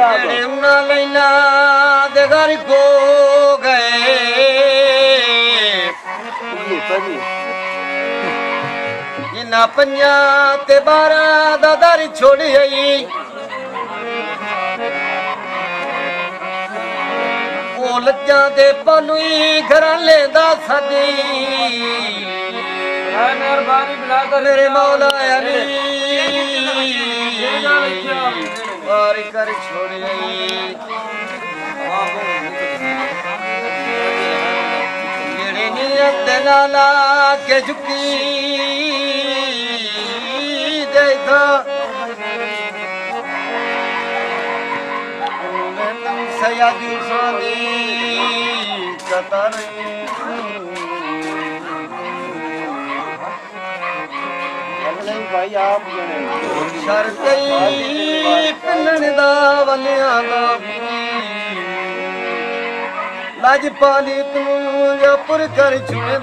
उन्ना लैना दे घर को गए इना पंजा ते 12 दा दर छोड़ी आई ओ लज्जा दे पालुई घर लेंदा सजी मेहरबानी बिला मेरे मौला अली बारी कर छोड़ी जेड़ी नियत नाला के झुकी देता सयादी सादी कतर भाई आप शरते पिलन दा वलिया दा लाज पाली तू या पुर कर छुए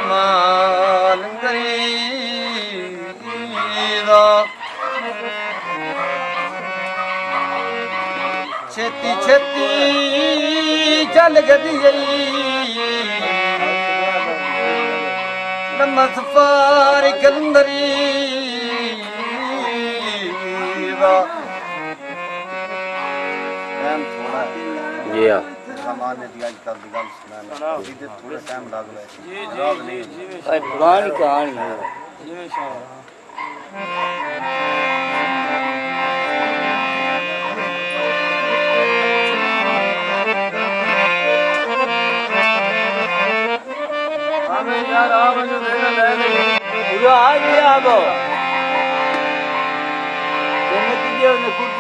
माल गरीदा छेती छेती चल गदी नमस फार कलंदरी सामान्य दी आजकल दी गल सुनाना जिदे थोड़ा टाइम लग रहा है जी पुरानी कहानी है जी इंशाल्लाह यार आप जो देना ले पूरा आ गया अब देने कीजिए उन्हें कुछ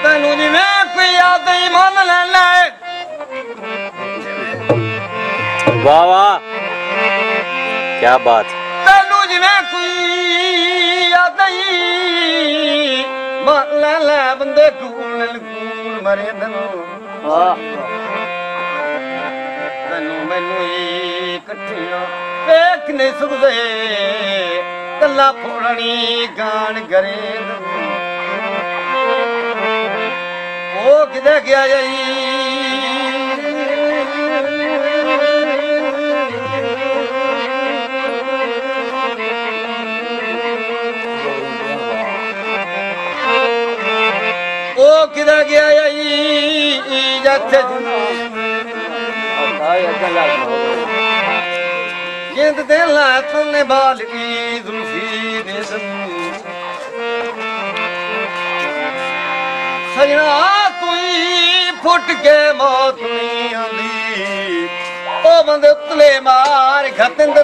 तनु जी मैं कोई याद ही मान लेना वाह वाह क्या बात मैं कोई याद ला ला बंदे कूल मरे तनु मैनू कट्ठियां वेख नहीं सकदे गल्लां फोड़नी गान करे ओ किदे गया जाई किधर गया जिंद दिल तुमने बाल की जुल्फी दे सजना तू फुट के मौत नहीं आंदी ओ बंदे उतले मार खतंद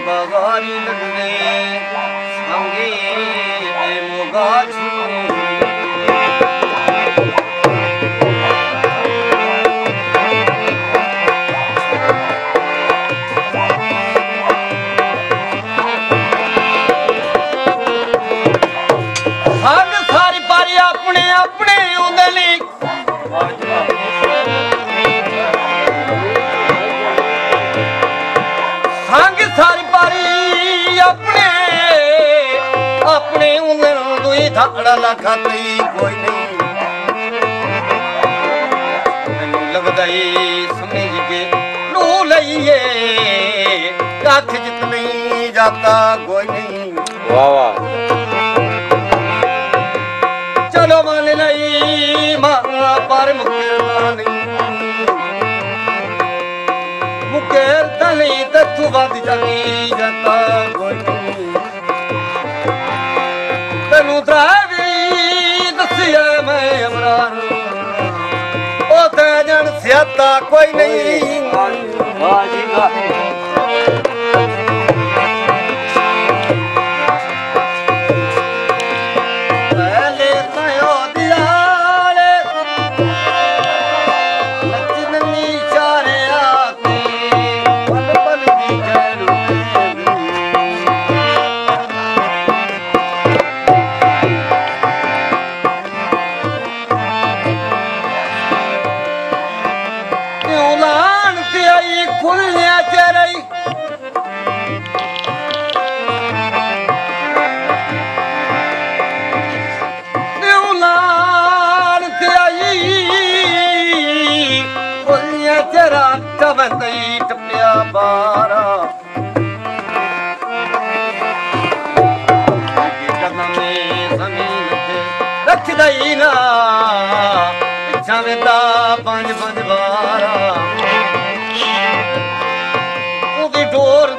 बागारी लगने संगे मोगाछू सारी पारी अपने अपने उंदली सारी पारी अपने अपने उंगल दुई धाड़ा लखाती कोई नहीं मैनू लगदा समझ के लू लईए कख जित नहीं जाता कोई नहीं वाह वाह चलो मान लई मां पर मुकरना नहीं मुकरता नहीं तो तू बद जानी जाता कोई तेनू त्रावी दसिया मैं इमरान ओ ते जन सियाता कोई नहीं ਬੰਦਈ ਟੱਪਿਆ ਬਾਰਾ ਕਦਮੇ ਜ਼ਮੀਨ ਤੇ ਰੱਖਦਾ ਹੀ ਨਾ ਪਿੱਛਾ ਵੇਂਦਾ ਪੰਜ ਵਾਰਾ ਉਹਦੀ ਡੋਰ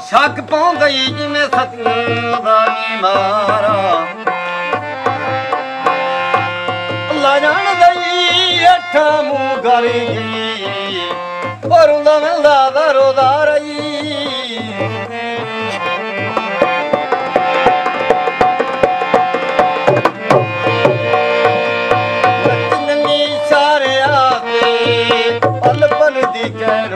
ਸ਼ੱਕ ਪਾਉਂਦਾ ਈ ਜਿਵੇਂ ਸਤਿਆਂ ਦਾ ਨੀ ਮਾਰਾ ਅੱਲਾ ਜਾਣਦਾ ਈ ਅੱਠਾਂ ਮੂੰਹ ਗਰੀ ਗਈ ਪਰ ਉਹਦਾ ਮਿਲਦਾ ਦਾ ਰੋਦਾ ਰਹੀ ਨੰਨੀ ਸਾਰਿਆਂ ਤੇ ਪਲ ਪਲ ਦੀ ਕਹਿ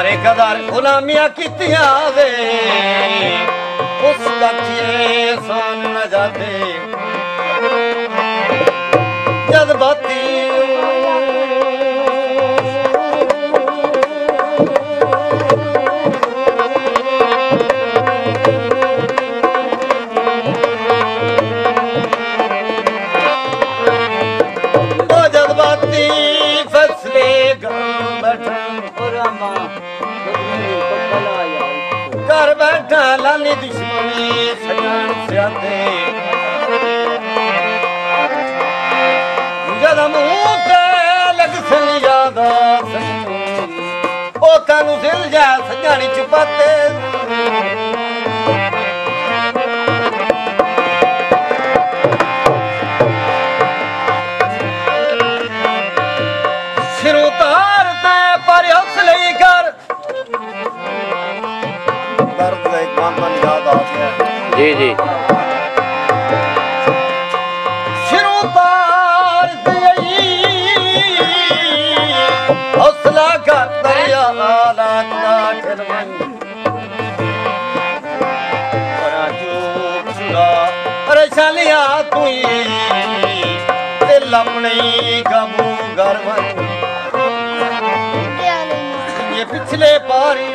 ਸਾਰੇ ਕਦਰ ਗੁਲਾਮੀਆਂ ਕੀਤੀਆਂ ਵੇ ਉਸ ਕੱਠੇ ਸਾਨ ਨਾ ਜਾਦੇ ਜਦ ਬਾਤੀ घर बैठा लाली दुश्मनी सजान सियाते जद मुंह ते लग सन यादा ओ कानू सिल जा सजानी छुपाते सिरों तारते पर हौसले कर जी जी सिरों तार हौसला कर दरिया परेशानियां तू दिल अपने काबू कर ये पिछले पारी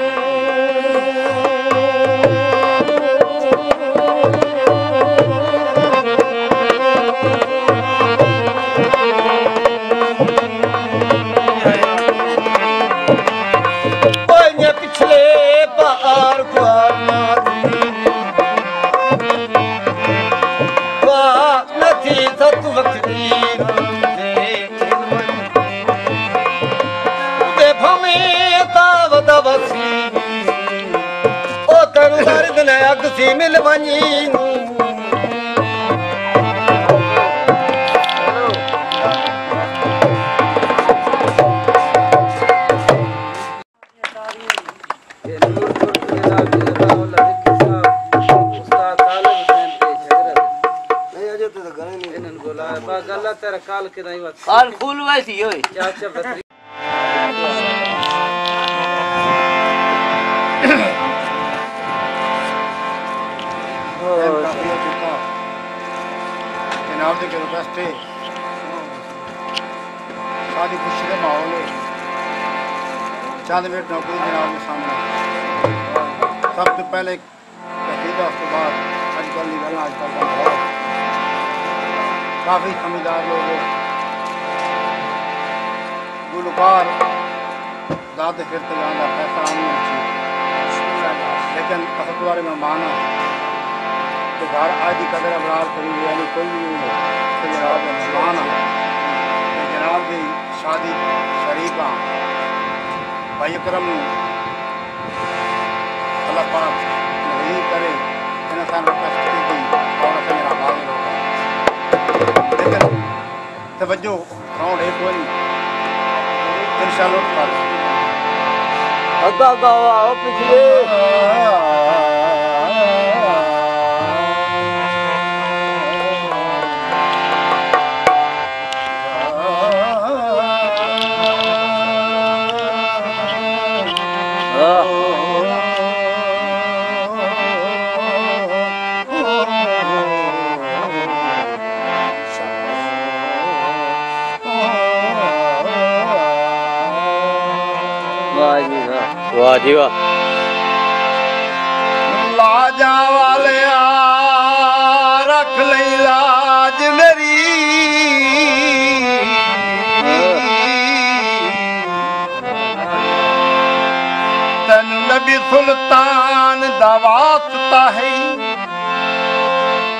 सी मिल वञी काल फूल वैसी होई जनाब के रिक्वेस्ट है शादी खुशी का माहौल है चंद मिनट नौकरी जनाब के सामने सब तो पहले कसीदा उसके बाद अजकल निकलना आजकल का माहौल काफ़ी समझदार लोग गुलकार दाते फिरते जाना पैसा आनी अच्छी लेकिन असतवारे में माना कि घर आदि कदर अबरार करी यानी कोई भी तो जनाब मेहमान आ ते जनाब की शादी शरीक आ भाई अकरम अल्लाह पाक नज़ीर करे इन्हें सारे कष्ट की और से मेरा हाजिर होगा लेकिन तवज्जो साउंड एक कोई इंशाअल्लाह कर अगा गावा पिछले वाह जी वाह लाजा वाले रख ले लाज मेरी तन नबी सुल्तान दा वास्ता है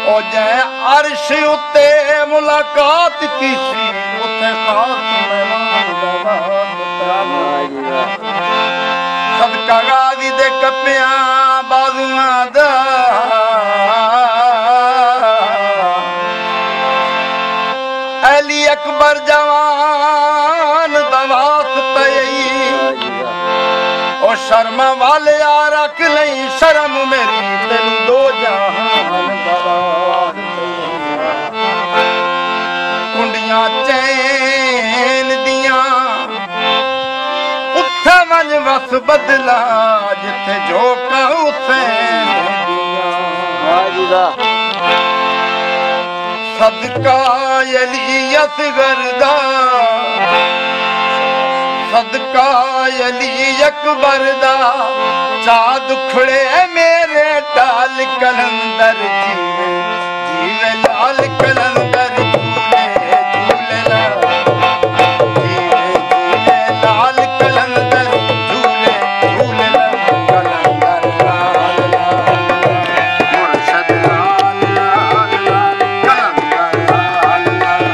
ओ जै अर्श उत्ते मुलाकात की सी उत्ते खास मेहमान दा वास्ता सदका गाजी दे कपिया बाजुआ दा अली अकबर जवान दवास तई ओ शर्मा वाले आ रख नहीं शर्म मेरी तेन दो जहान दवास कुंडियां चैन दिया मन वस बदला जिथे झोंका उसे सदका अली असगर दा सदका अली अकबर दा चा दुखड़े मेरे टाल कलंदर जीवे जीवे लाल कलंदर झूले झूले जीवे जीवे लाल कलंदर झूले झूले कलंदर लाल लाल मुर्शद लाल लाल लाल कलंदर लाल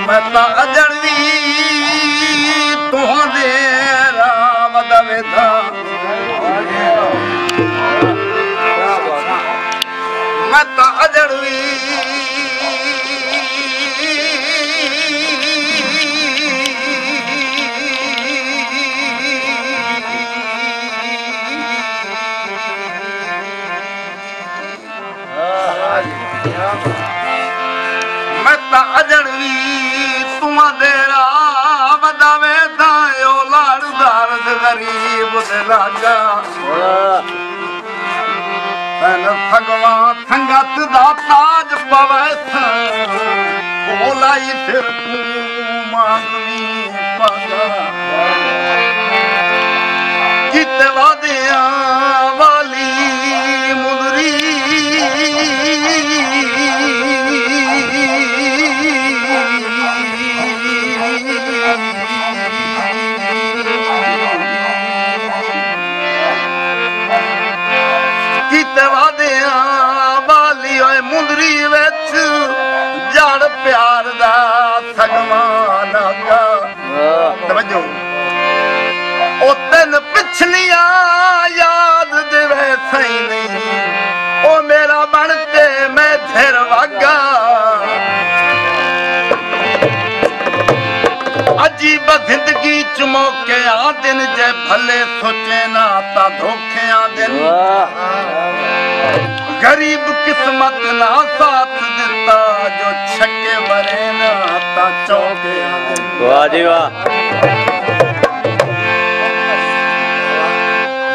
मैं ता अजड़वी तुहांदे राम दा वेधा मैं ता अजड़वी मैं ता अजड़वी तुहांदे राम दा वेधा ओ लाड़दार गरीब दे लागा तन भगवान संगत दा ताज पवै ओ लाई सिर तू मानवी पागा कित वादियां वाली मुदरी मुंदरी विच जड़ प्यार दा सगवान आगा तवज्जो ओ तन पिछलियां याद देवे सही नहीं ओ मेरा बन के मैं फिर वागा अजीब जिंदगी च मौके आ दिन जे भले सोचे ना ता धोखे आ दिन गरीब किस्मत ना साथ देता जो छक्के मरे ना ता चौके वाह जी वाह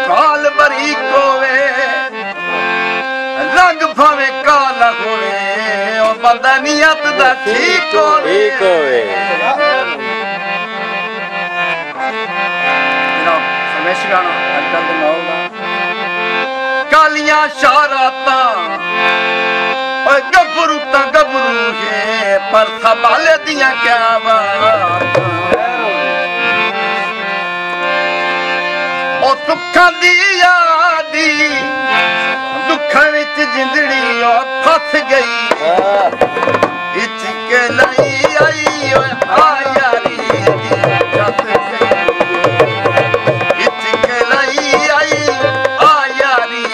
काल बरी कोवे रंग भावे काला होवे ओ बंदा नियत दा ठीक होवे समय गाना अजकल दे नौगा कालियां शाराता गबरू ता गबरू है पर संभाले दिया क्या बात ओ सुखा दी यादी दुखा विच जिंदड़ी ओ फस गई इचके लाई आई ओ आ यारी जस गई इचके लाई आई आ यारी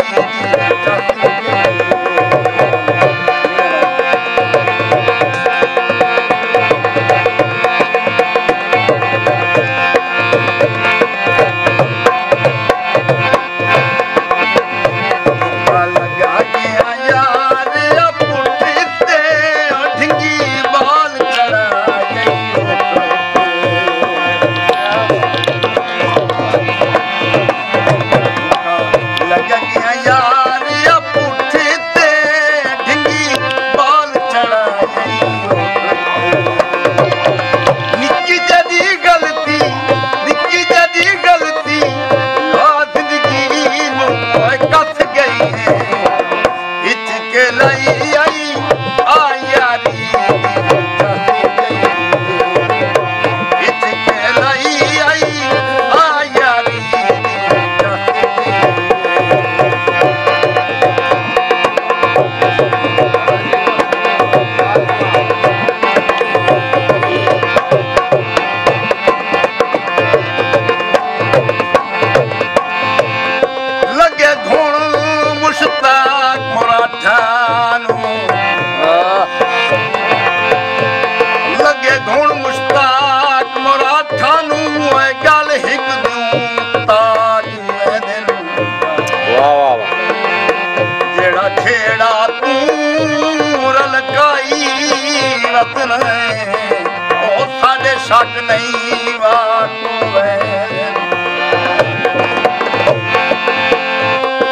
शक नहीं वाको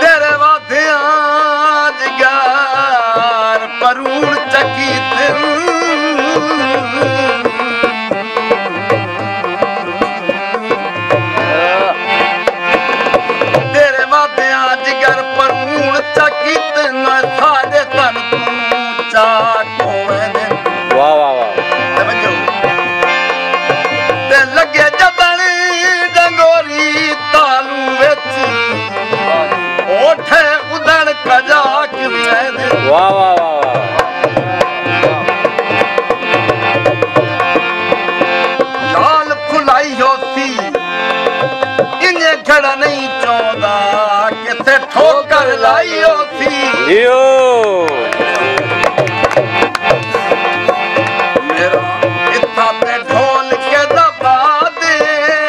तेरे वादियां जगार परूण चकी तेरे वादियां जगार परूण चकी सारे तन तू चाको वाह वाह वाह लगे जबन डंगोरी तालू विच ओठे उदण कजाक वाह वाह वाह ਵਿਛੜ ਨਹੀਂ ਚਾਹੁੰਦਾ ਕਿਤੇ ਠੋਕਰ ਲਾਈਓ ਸੀ यो ਮੇਰਾ ਇੱਥਾ ਤੇ ਢੋਲ ਕੇ ਦਬਾ ਦੇ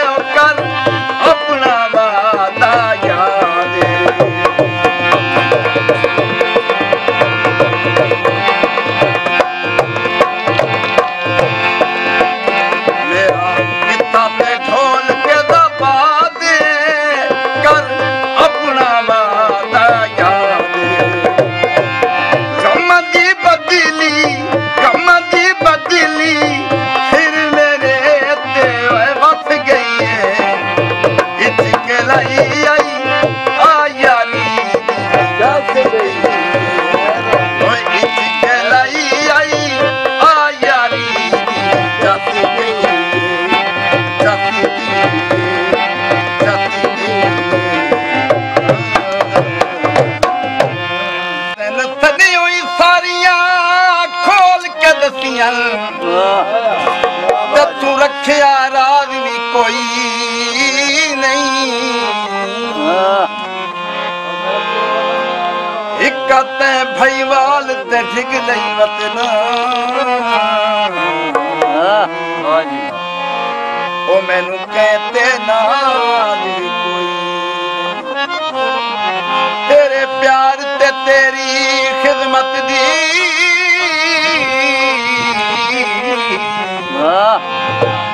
ਉਹ ਕਰ ਆਪਣਾ ਵਾਦਾ ਯਾਦ ਮੇਰਾ ਇੱਥਾ ਤੇ ਢੋਲ ਕੇ ਦਬਾ ਦੇ ਕਰ ਆਪਣਾ ਵਾਦਾ ਯਾਦ ਗਮ ਦੀ ਬਦਲੀ ਫਿਰ ਮੇਰੇ ਤੇ ਵਸ ਗਈ ਹੈ ਇਤਕ ਲਈ ਆਈ ਆ ਯਾਰੀ ਜੱਸ ਗਈ ਓਏ ਇਤਕ ਲਈ ਆਈ ਆ ਯਾਰੀ ਜੱਸ ਗਈ ਜੱਸ ਤੈਨੂੰ ਸਦੀ ਹੋਈ ਸਾਰੀਆਂ ਖੋਲ ਕੇ ਦਸੀਆਂ ਤੇ ਤੂੰ ਰੱਖਿਆ ਰਾਜ਼ ਵੀ ਕੋਈ ਨਹੀਂ ਇੱਕ ਤੇ ਭਈਵਾਲ ਤੇ ਠਿਕ ਲਈ ਵਤਨ ਉਹ ਮੈਨੂੰ ਕਹਤੇ ਨਾਜ਼ ਵੀ ਕੋਈ ਤੇਰੇ ਪਿਆਰ ਤੇ ਤੇਰੀ ਖਿਦਮਤ ਦੀ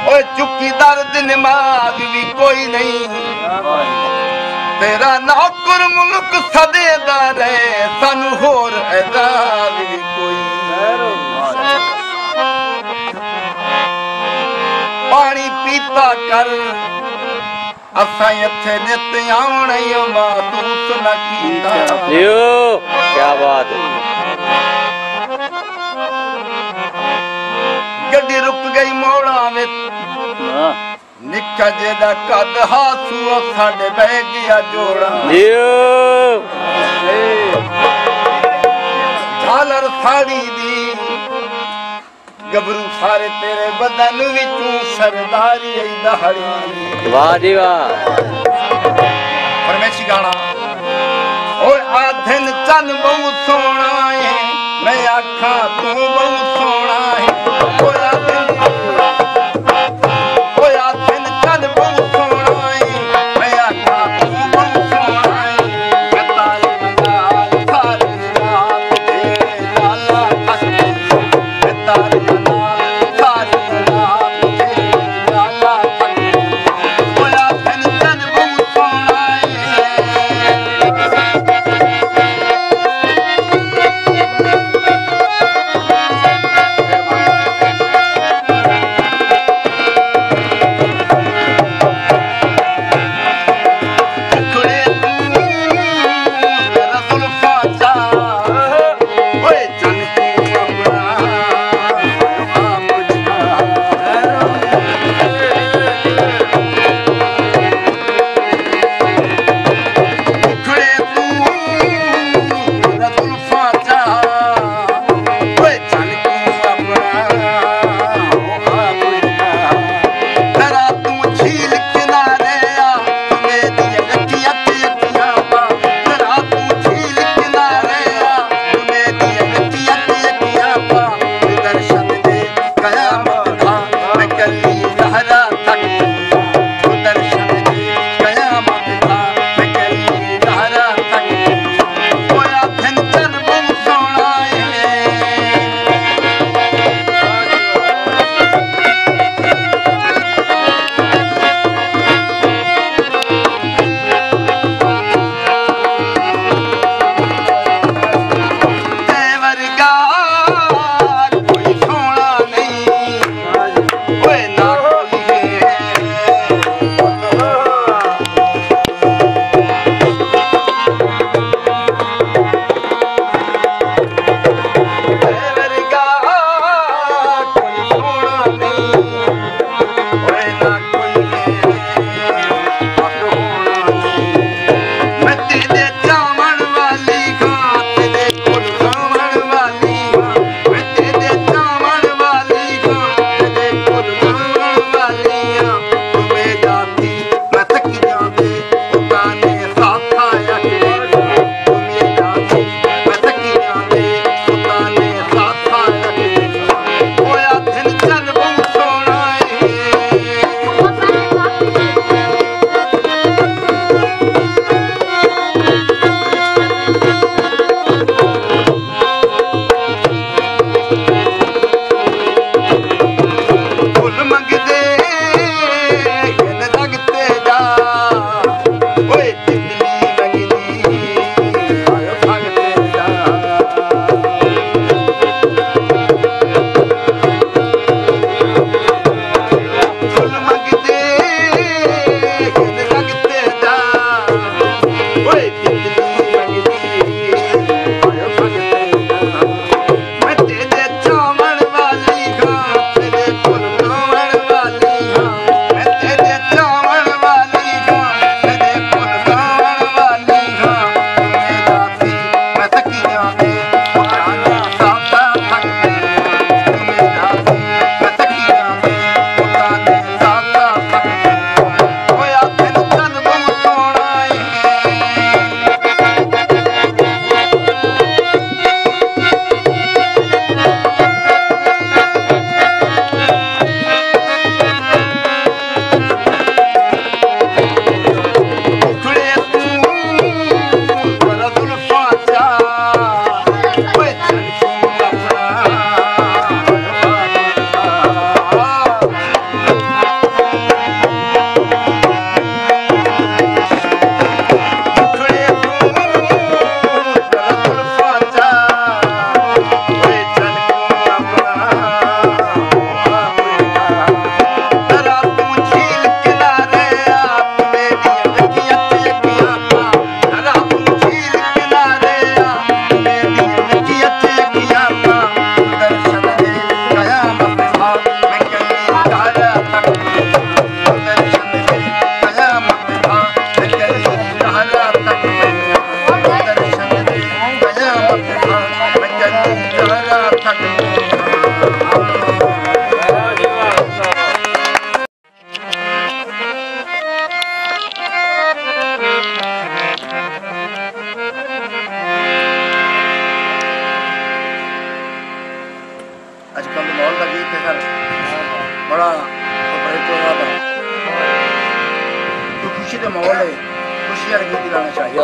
ਓਏ ਚੁੱਕੀ ਦਰਦ ਨਮਾਜ਼ ਵੀ ਕੋਈ ਨਹੀਂ ਤੇਰਾ ਨੌਕਰ ਮੁਲਕ ਸਦੇ ਦਾ ਰਹੇ ਸਾਨੂੰ ਹੋਰ ਇਜ਼ਾਜ਼ ਵੀ ਕੋਈ ਪਾਣੀ ਪੀਤਾ ਕਰ ਅਸਾਂ ਇੱਥੇ ਨਿਤ ਆਉਣਾ ਈ ਮਾਤੂਸ ਨਾ ਕੀਤਾ यो क्या बात है ਗੱਡੀ ਰੁਕ ਗਈ ਮੋੜਾਂ ਵਿੱਚ ਨਿੱਕਾ ਜਿਹਦਾ ਕੱਦ ਹਾਸੂ ਸਾਡੇ ਬਹਿ ਗਿਆ ਜੋੜਾ यो ਝਾਲਰ ਸਾੜੀ ਦੀ ਗੱਭਰੂ ਸਾਰੇ ਤੇਰੇ ਬਦਨ ਵਿੱਚੋਂ ਸਰਦਾਰੀ ਐ ਦਹੜੀ वाह जी वाह ਫਰਮੈਸ਼ੀ ਗਾਣਾ ਓਏ ਆ ਦਿਨ ਚੰਨ ਬਹੁਤ ਸੋਹਣਾ ਏ ਮੈਂ ਆਖਾਂ ਤੂੰ ਬਹੁਤ ਸੋਹਣਾ ਏ ਓਏ ਆ ਦਿਨ ਚੰਨ ਬਹੁਤ ਸੋਹਣਾ ਏ ਮੈਂ ਆਖਾਂ ਤੂੰ ਬਹੁਤ ਸੋਹਣਾ ਏ ਮੈਂ ਤਾਰੇ ਨਾਲ ਸਾਰੀ ਰਾਤ ਤੇਰੇ ਲਾਲਾ ਖੱਟੇ ਮੈਂ ਤਾਰੇ ਨਾਲ ਸਾਰੀ ਰਾਤ ਤੇਰੇ ਲਾਲਾ ਖੱਟੇ ਓਏ ਆ ਦਿਨ ਚੰਨ ਬਹੁਤ ਸੋਹਣਾ ਏ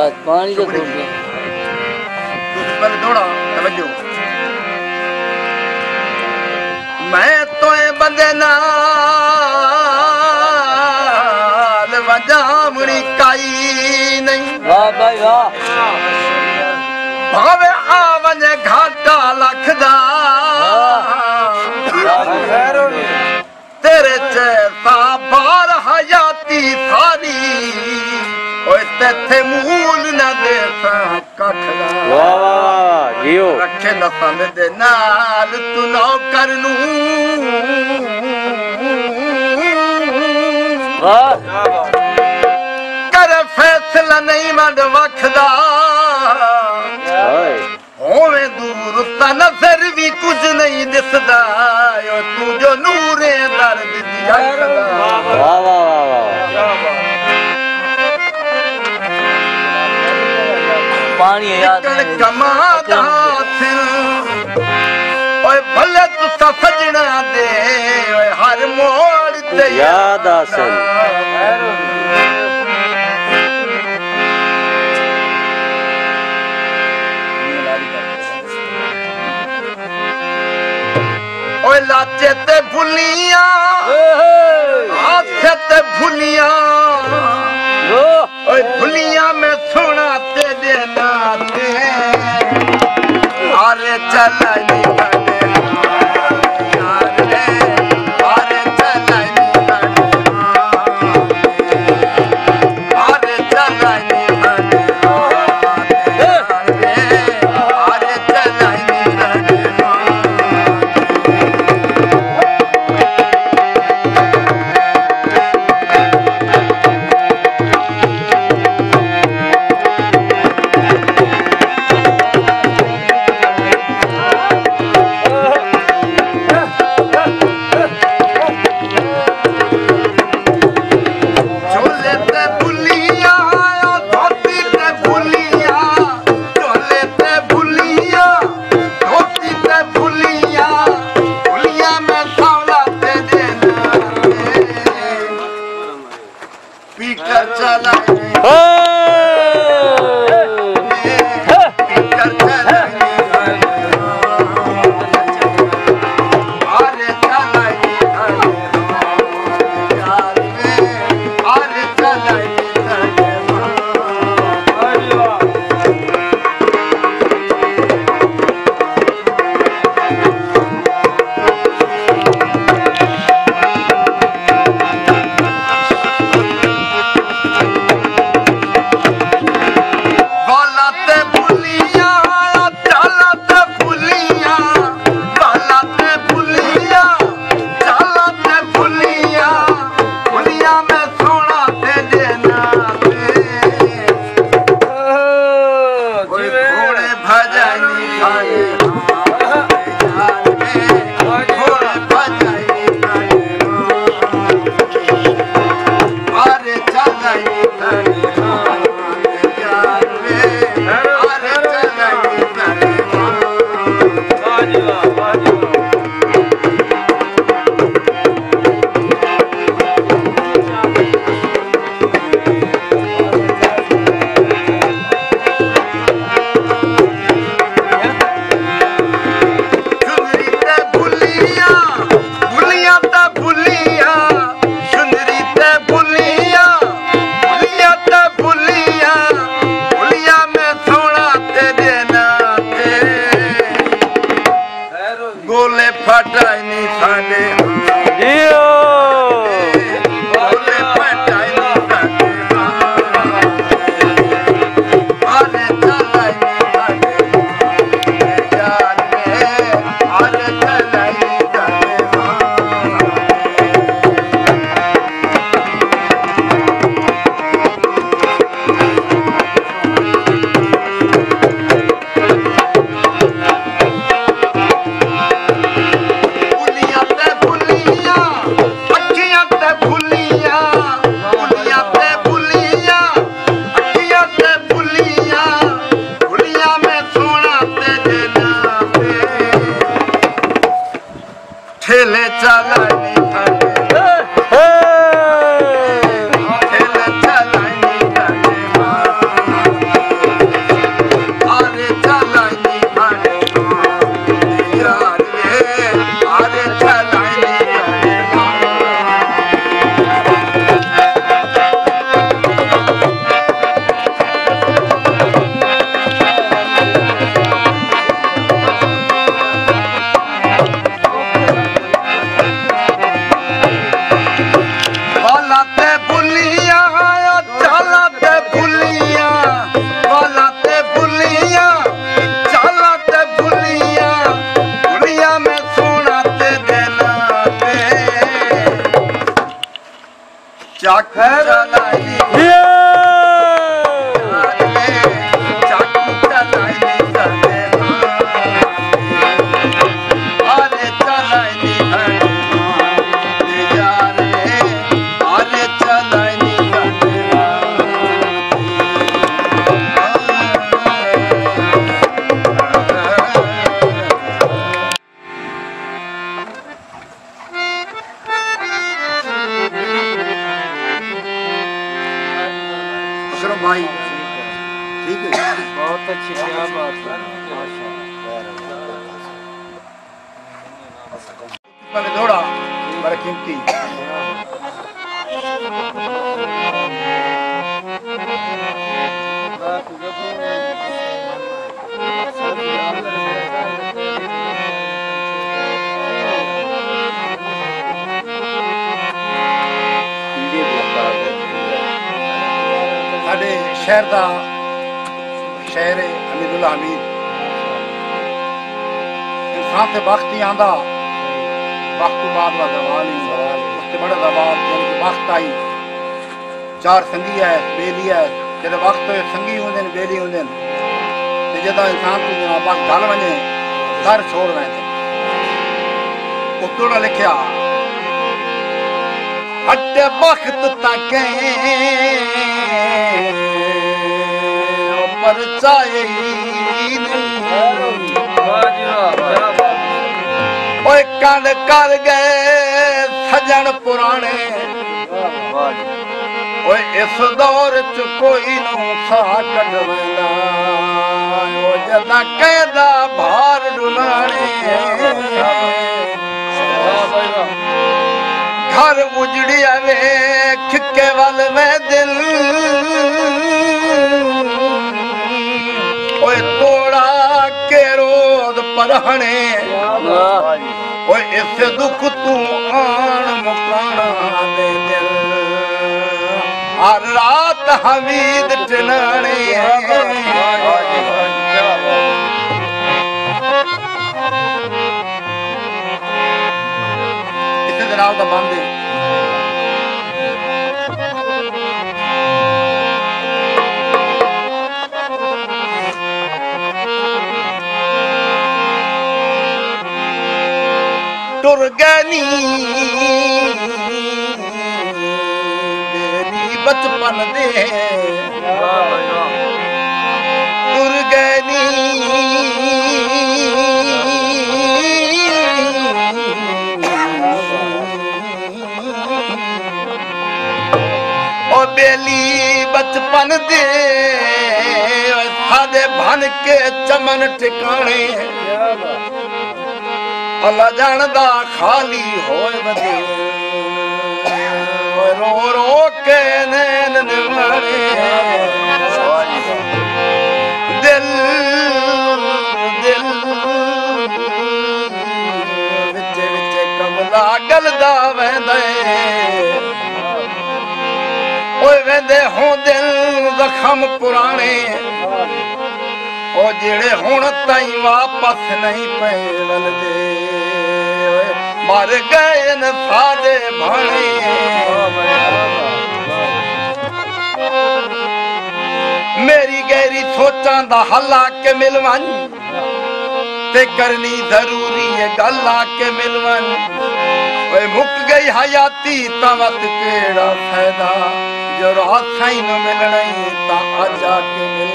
बस पानी तो शुक्रिया। छोड़ दे। तू पहले दौड़ा तवज्जो। मैं तो ए बंदे नाल वजामणी काई नहीं वाह भाई वाह। भावे आवन घाटा लखदा तेरे चेता बार हयाती सारी ओए तेथे मूल न दे कखदा वाह वाह वाह जियो रखे नफल दे नाल तू नौकर नू वाह कर फैसला नहीं मंड वखदा ओए होवे दूर ता नजर भी कुछ नहीं दिसदा ओ तू जो नूरे दर्द दिया वाह वाह वाह वाह पानी है याद कण कमादा फिर ओए भले तू सजना दे ओए हर मोड़ ते याद आसन ओए लाचे ते भुलिया हाथे ते भुलिया ओए भुलिया में सोना ते देना ते अरे चला नी बने यार रे अरे चला नी बने अरे चला नी बने यार रे अरे चला नी बने झोले ते भुलिया धोती ते भुलिया झोले ते भुलिया धोती ते भुलिया भुलिया में सावला ते देना पीकर चला पीकर चला अरे चला अरे चला बालाते भुलिया चलाते भुलिया बालाते भुलिया चलाते भुलिया भुलिया में सोना ते देना घोड़े भजानी खाए घोड़े भजानी अरे चलाई गोले फटाई नहीं खाने जियो गोले फटाई नहीं खाने अरे चलाई नहीं खाने यार रे अरे चलाई नहीं खाने भुलिया ते भुलिया अखियां ते भुलिया भुलिया ते भुलिया अखियां ते भुलिया भुलिया में सोना ते देना ठेले चला नहीं खाने ठेले चला नहीं खाने चाकू चलाई जियो चाकू चलाई सने आरे चलाई यार रे आरे चलाई शर्म भाई ठीक है बहुत अच्छी क्या बात है मैंने दौड़ा बड़ा कीमती साढ़े शहर का शहर है हमीदुल्ला हमीद इंसान से वक्त ही आंदा वक्त बाद वाला दवाल ही उससे बड़ा दबाव यानी कि वक्त आई चार संगी है बेली है जब वक्त होए संगी होंगे बेली होंगे तो जदा इंसान को बस गल वने सर छोड़ वने उतोड़ा लिखया हट वक्त तक पर चाहे ओए कंड कर गए सजन पुराने ओए इस दौर च कोई नू सा कट वेंदा ओ जदा कहदा भार डुलाने घर उजड़ी आवे खिके वाल में दिल ओए तोड़ा के रोद परहने ओए इस दुख तू आन मुकाना दे दिल हर रात हमीद टिलाने इतने दिन का बंद है टुर गनी मेरी बचपन दे टुर गनी ओ बेली बचपन दे सादे भन के चमन ठिकाने अल्लाह जानदा खाली होए बदे रो रो के नैन निवारे दिल दिल विच विच कमला गलदा वेंदे ओए वेंदे हों दिल जख्म पुराने ओ जेड़े हुण ताईं वापस नहीं पे वलदे मर गए न सादे भाणे मेरी गहरी सोचां दा हल्ला के मिलवन ते करनी जरूरी है गल आके मिलवन ओए मुक गई हयाती तवत केड़ा फायदा जो रात साईं न मिलना ता आज आके मिल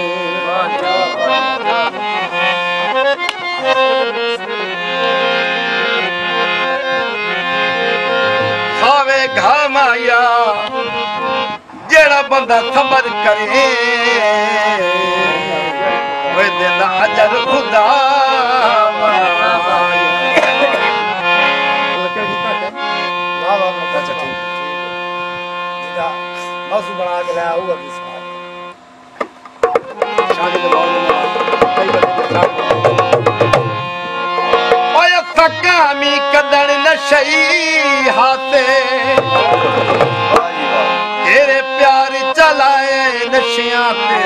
खावे घामाया जेड़ा बंदा सबर करे वे दिन अजर खुदा बना के लाया हुआ शादी के सकामी कदन नशई हाथे तेरे प्यार चलाए नशियां ते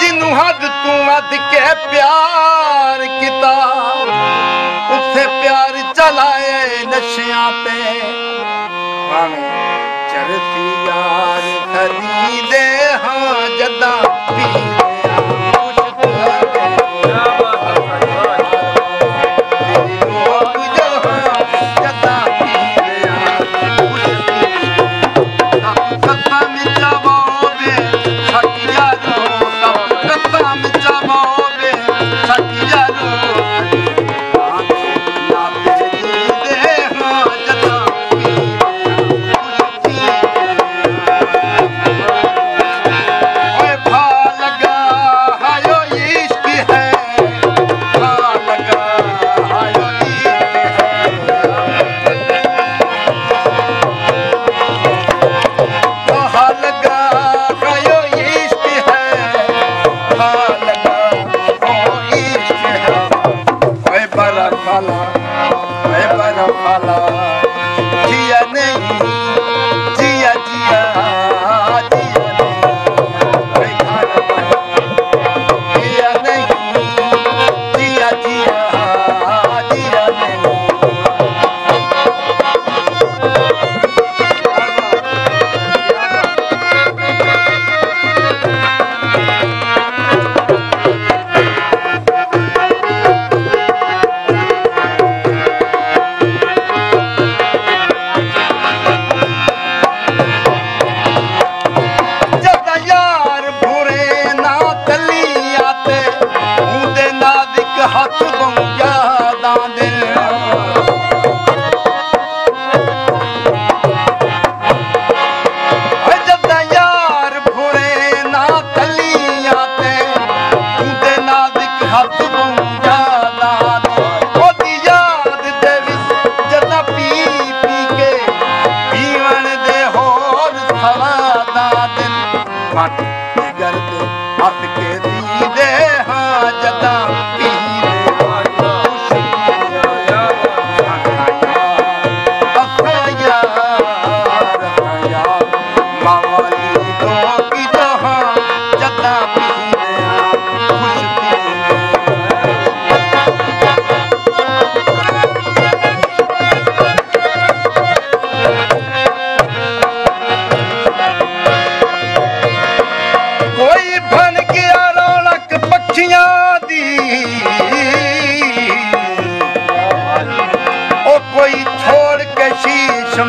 जिन्नू हद तू वध के प्यार किता उसे प्यार चलाए नशियां ते ਭਾਵੇਂ ਚਰਤੀ ਯਾਰ ਸਦੀ ਦੇ ਹਾਂ ਜਦਾਂ ਪੀਂਦੇ ਆ ਮੁਸ਼ਕ क्या बात है भाई ਲੋਕ ਜਹਾਂ ਜਦਾਂ ਪੀਂਦੇ ਆ ਮੁਸ਼ਕ ਸੱਤਾਂ ਵਿੱਚ ਆਵੋਗੇ ਸੱਕਿਆ ਰੋ ਸੱਤਾਂ ਵਿੱਚ ਆਵੋਗੇ ਸੱਕਿਆ ਰੋ ਹੱਥ ਬੰਗਿਆ ਦੇ ਜਦਾਂ ਯਾਰ ਭੁਰੇ ਨਾ ਤਲੀਆਂ ਤੇ ਉਹਦੇ ਨਾਜ਼ੁਕ ਹੱਥ ਬੰਗਿਆ ਦੇ ਉਹਦੀ ਯਾਦ ਦੇ ਵਿੱਚ ਜਦਾਂ ਪੀ ਪੀ ਕੇ ਪੀਵਣ ਦੇ ਹੋਰ ਸਵਾਦਾਂ ਦੇ ਮੱਟ ਜਿਗਰ ਤੇ ਹੱਥ ਕੇ ਦੀਦੇ ਹਾਂ ਜਦਾਂ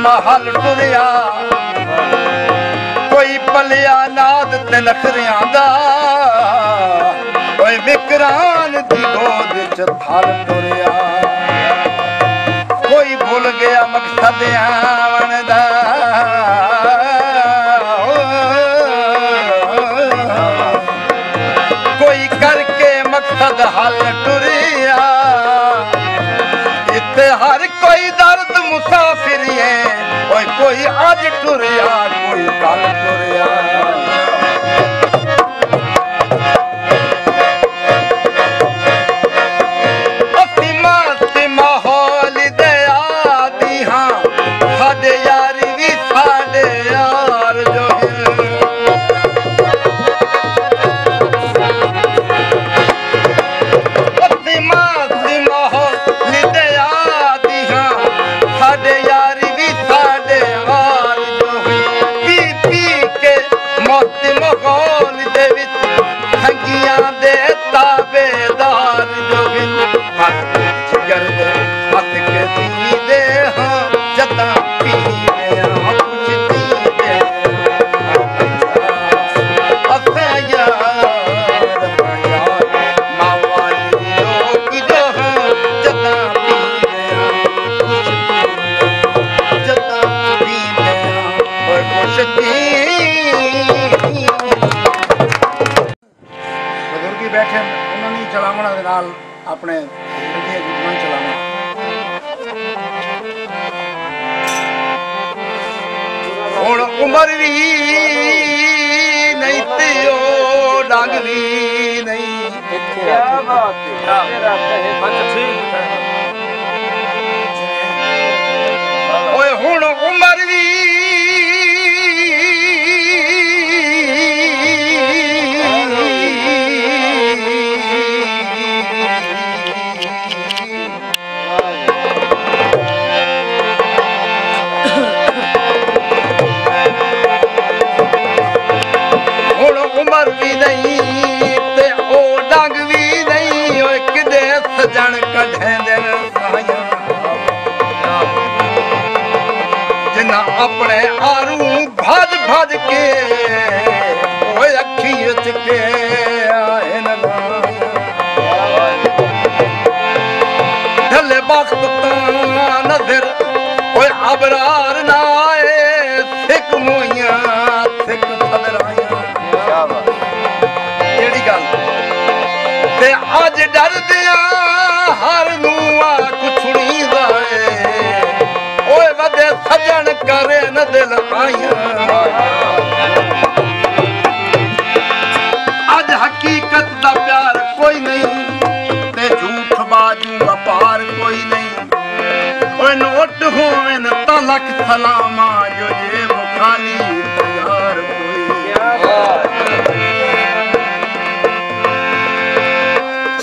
महल टुरिया कोई पलिया नाद ते नखरियां दा कोई विकरान दी गोद च थल टुरिया कोई भूल गया मकसद आवन दा कोई करके मकसद हल टुरिया इत्ते हर कोई दर्द मुसाफिर है कोई आज टुरिया कोई कल टुरिया माहौल दया दी हाँ साडे यार भी साडे यार जो माहौल दया दी हाँ साडे यार भी साडे यार जो पी पी के मौत माहौल दे विच ठगियां दे ताबेदार जो जिगर दे हथ के दी दे हाँ जदा पीने कुछ दी दे मावाली लोग जो हाँ जदा पीने कुछ जदा पीने कुछ बुजुर्गी बैठे उन्होंने चलावना दे नाल अपने ਹੁਣ ਉਮਰ ਵੀ ਨਹੀਂ ਤੇ ਉਹ ਡੰਗ ਵੀ ਨਹੀਂ क्या बात है अच्छा ठीक है ਓਏ ਹੁਣ ਉਮਰ ਵੀ सजन कढेंदे साया जिन्ना अपने आरू भज भज के ओए अखी के आए न ढले वक्त नजर ओए अबरार ना आए सिक मोइया सिक खबराइया केड़ी गल ते अज डर दिया हर नूआ कुछड़ी दाए ओए वदे सजन करे न दिल आइया अज हकीकत दा प्यार कोई नहीं ते झूठ बाजू व्यापार कोई नहीं ओए नोट होवन ता लख सलामा जो जे खाली तैयार कोई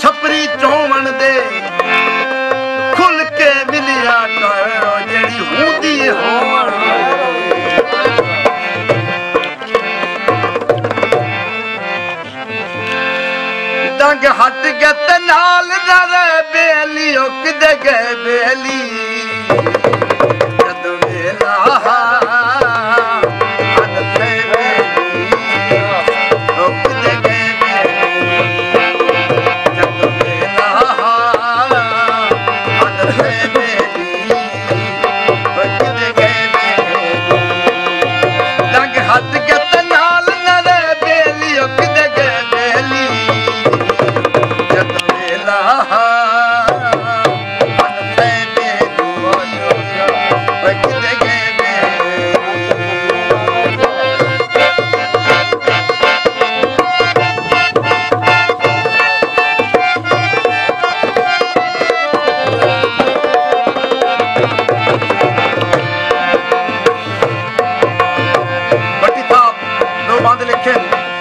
छपरी चौवन दे खुल के मिलिया कर जेड़ी हुंदी होवन डंग हट गत नाल नरे बेली उकद गए बेली जद वेला हद से बेली उकद गए बेली जद वेला हद से बेली उकद गए बेली डंग हट गत नाल नरे बेली उकद गए बेली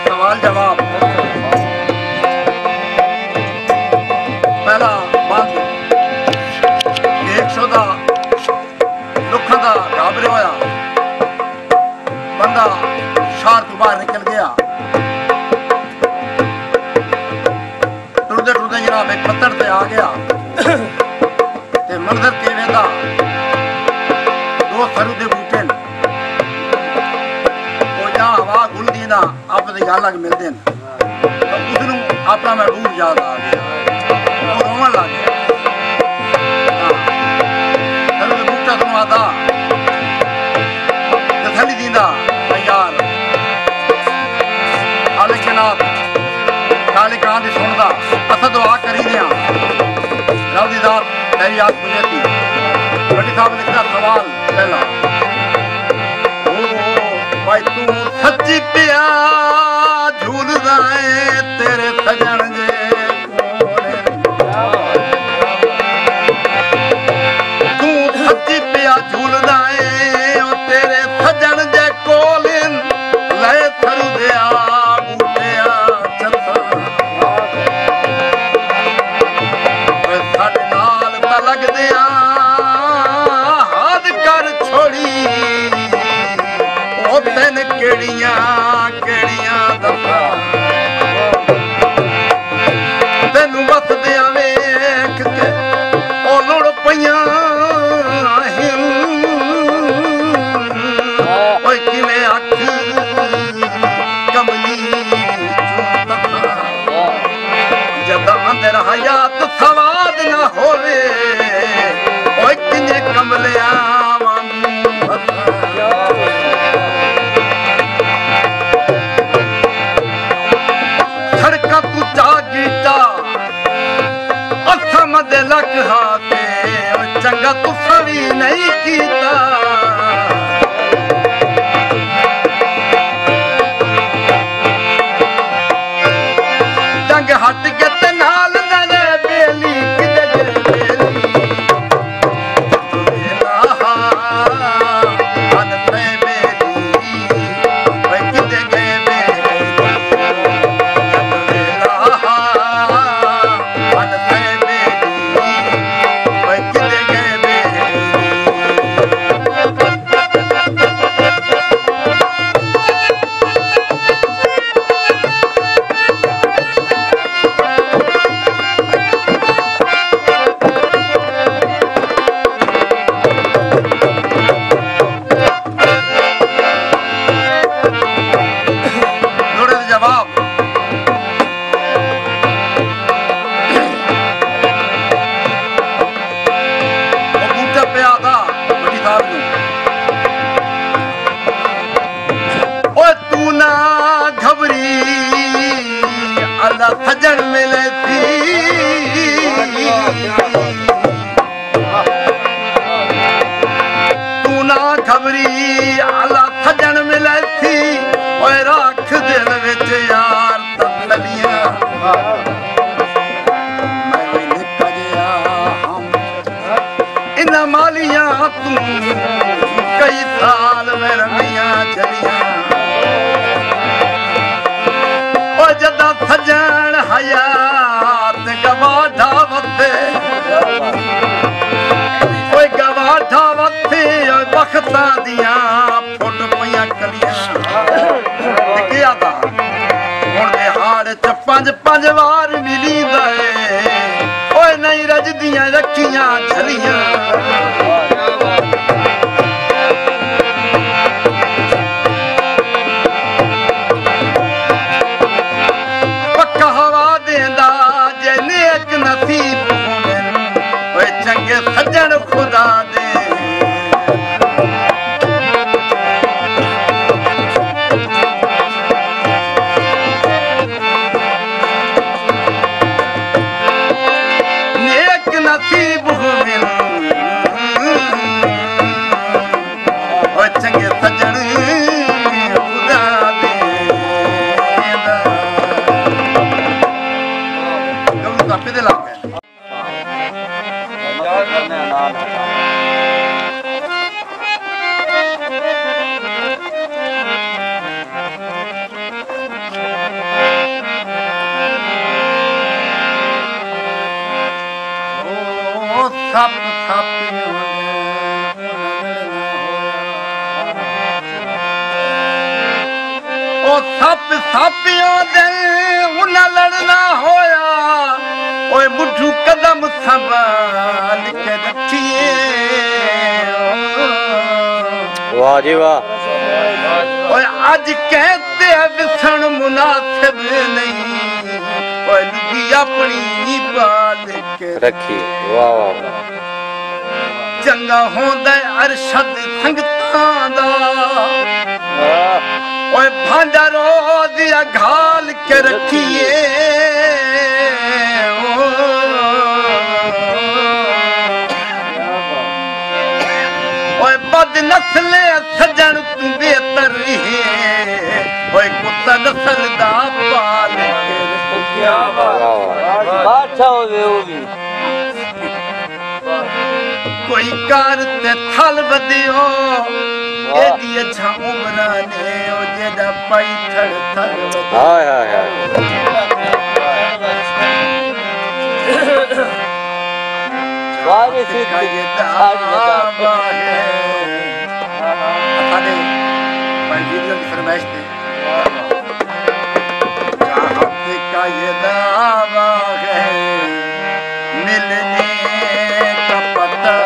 सवाल जवाब पहला बंद 100 का दुखा का घाबरे होया बंदा शहर तो बाहर निकल गया टुरदे टुरदे जनाब एक पत्थर ते आ गया ते मंजर के वेंदा दो सरू दे बूटे हवा घुलदी ना आपस अलग मिलते हैं तो उसनू अपना महबूब याद आ गया वो रोवन लग गया सरू के बूटा तुम आता तसली दींदा यार काले जनाब काले कान दी सुनदा अस दुआ करी दियां रब दी दात तेरी याद बुझती बड़ी साहब लिखदा सवाल पहला भाई तू सच्ची पिया झूलदा है तेरे सजन जे तू सच्ची पिया झूलदा है तेरे सजन जे कोल ले थरू दिया बूटिया छता साडे नाल ता लगदिया हाथ कर छोड़ी तेन केड़ियां केड़ियां दफा तेनू वसदिया वेख के ओ लुड़ पईयां ओए किवें अख कमली जद अंदर हयात सवाद ना होवे ओए किने कमलिया लक हाथे चंगा तुसा भी नहीं कीता जंग हट गत नाल नरे बेली किदे बेली वेला हद से बेली वे किदे गए बेली वेला हद से तू कई साल में रमियां चलियां ओ जदा सजन हयात गवाढ़ा वथे ओए गवाढ़ा वथे बख्तां दियां फुट पईयां कलियां क्या था हुण दे हाड़ च पंज पंज वार मिलींदा ए ओए नहीं रजदियां रखियां झलियां पक्का हवा देंदा जे नेक नसीब होवन ओए चंगे सज्जन खुदा दे नसीब होवन ओ चंगे सजन खुदा दे गलू का पे ला सप ओ सप सापियों दे उन लड़ना होया ओए बुढ़ू कदम संभाल के रखिए वाह जी वाह ओए आज कहते विसण मुनासिब नहीं ओए लुगी अपनी बाल के रखिए वाह वाह चंगा होंदा अरशद संगतां दा ओए भांडा रोज घाल के रखिए ओए बद नस्ले सजन तू बेहतर है ओए कुत्ता नस्ल दा पाल के क्या बादशाह होवे वो भी कोई कार ते थल बदियो एडी अच्छा उमरा ने ओ जेदा पाई थड़ थल हाय हाय हाय सारे से का ये दावा है अरे पंजीर की फरमाइश थी चाहत का ये दावा है मिलने का पता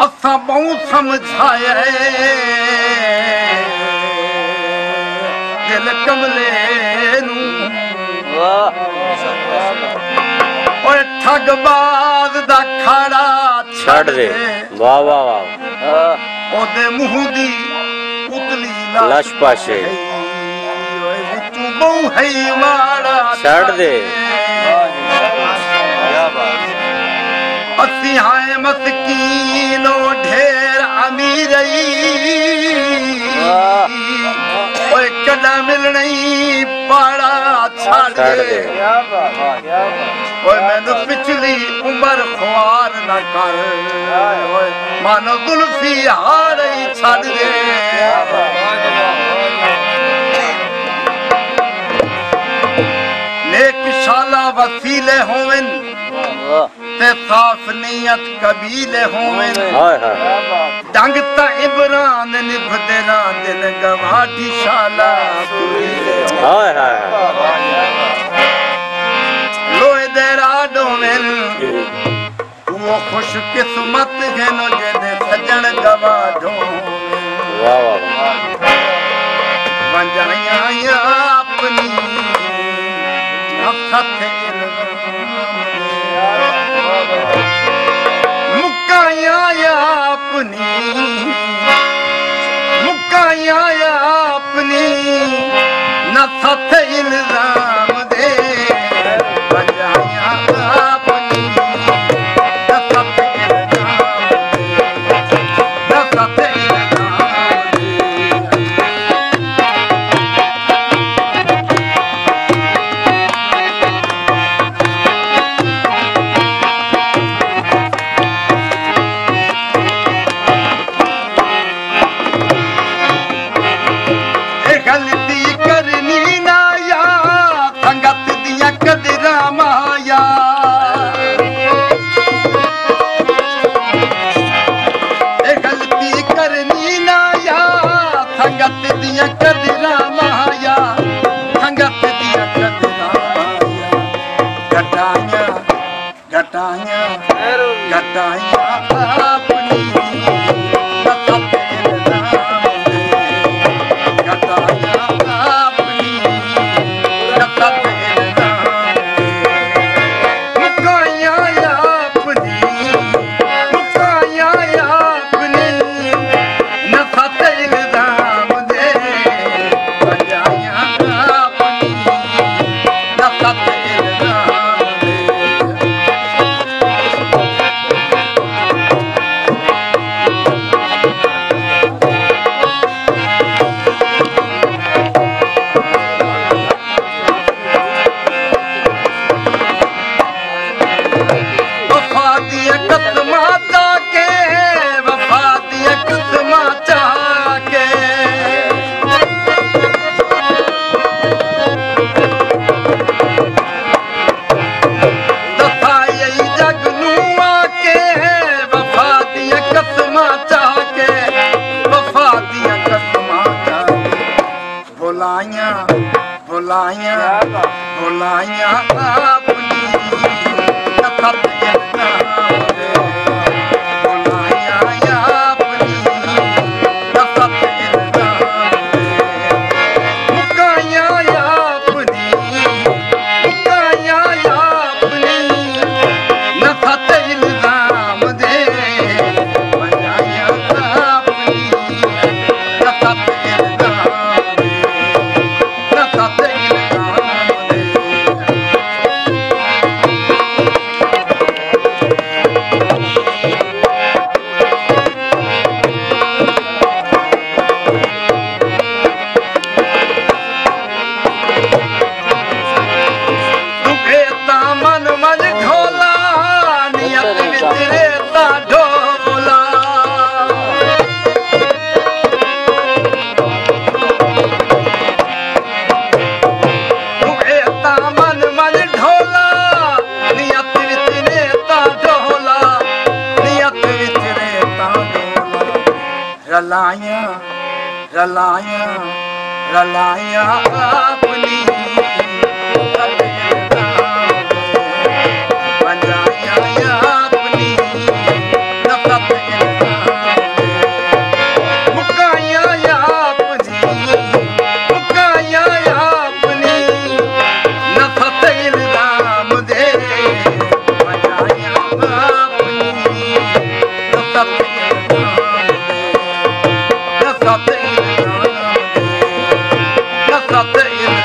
असां बहु समझाया दिल कमले नू ओए ठगबाज दा खाड़ा छड़ दे वाह वाह वाह ओदे मुंह दी उतली लश पाशे ओए तू बहु है माड़ा छड़ दे असी हाय मस्कीनो ढेर अमीर ओए कदा मिलनी पाड़ा छाड़ दे ओए मैनू पिछली उम्र ख्वार न कर ओए मानो गुल्फी हार ही छाड़ दे नेक शाला वसीले होवन ते साफ नीयत कबीले होवन हाय हाय डंग ता इमरान निभदे रांदन गवाठी शाला हाय हाय लोए दे राडोवन वो खुश किस्मत है नो जेदे सजन गवाढो वाह वाह वंजाया अपनी अफसत मुकाया अपनी न सथ इल्जाम दे वंजाया अपनी न सथ इल्जाम दे न सथ इल्जाम दे गलती करनी ना या संगत दिया कदरा माया गलती करनी ना या संगत दिया कदरा माया संगत दिया कदरा घटाया घटाया घटाया अपनी भुलाया भुलाया अपनी सत इल्जाम दे भुलाया अपनी सत इल्जाम दे मुकाया अपनी न सत इल्जाम दे बजाया अपनी न सत इल्जाम दे न सत रलाया रलाया रलाया अपनी बजाया अपनी नफरत रथ इन